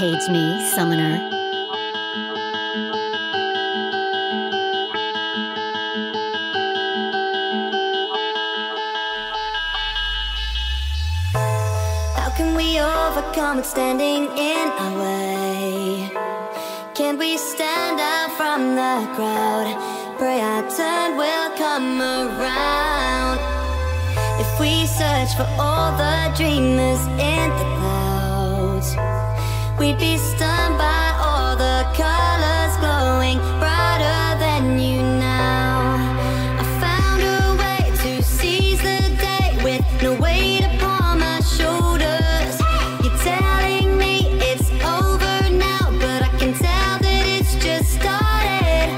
blockades me, summoner. How can we overcome what's standing in our way? Can we stand out from the crowd? Pray our turn will come around. If we search for all the dreamers in the clouds, we'd be stunned by all the colors glowing brighter than you now. I found a way to seize the day with no weight upon my shoulders. You're telling me it's over now, but I can tell that it's just started.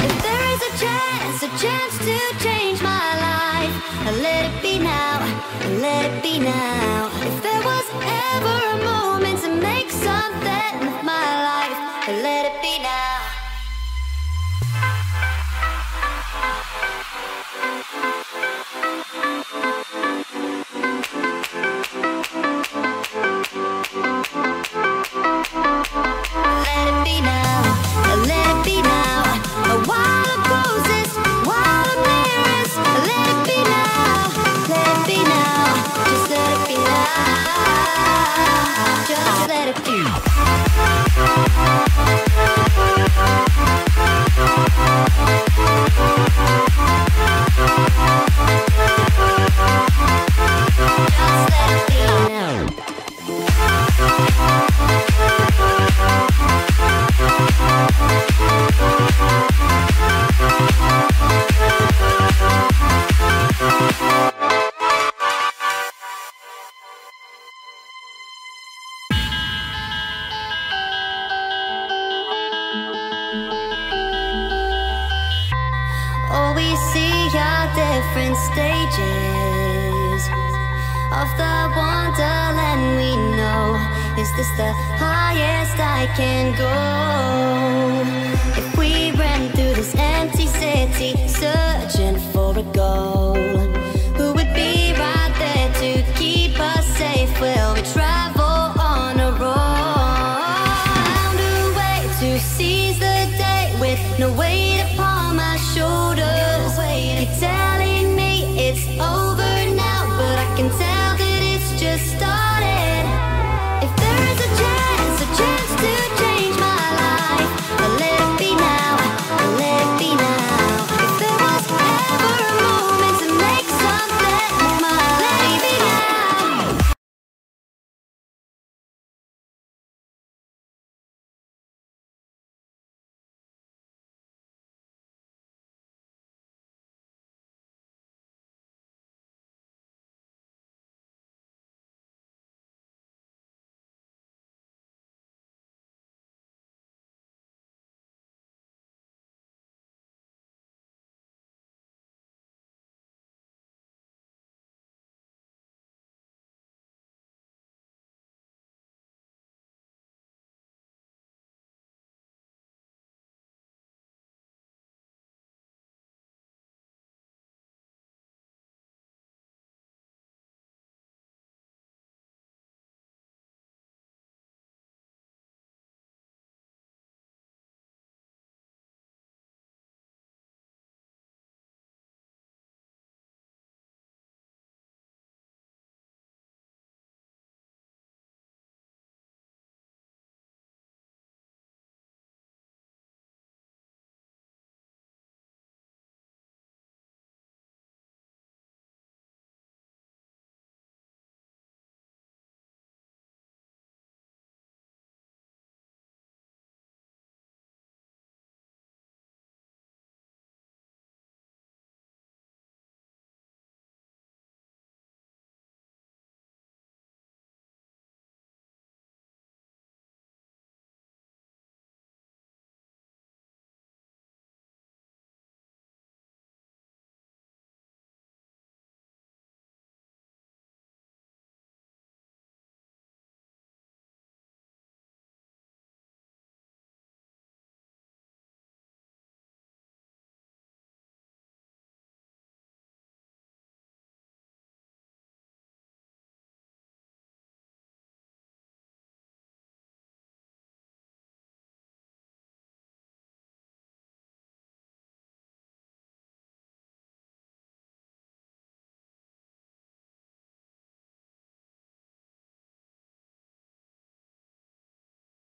If there is a chance to change my life, let it be now, let it be now. If there was ever a moment to make something of my life, let it be now. Let it be now, let it be now. While the poses, while the mirrors, let it be now, let it be now. Just let it be now, just let it be. Just let it be now. All we see are different stages of the wonderland we know. Is this the highest I can go? If we ran through this empty city searching for a goal, who would be right there to keep us safe? Will we travel on a road? Found a way to see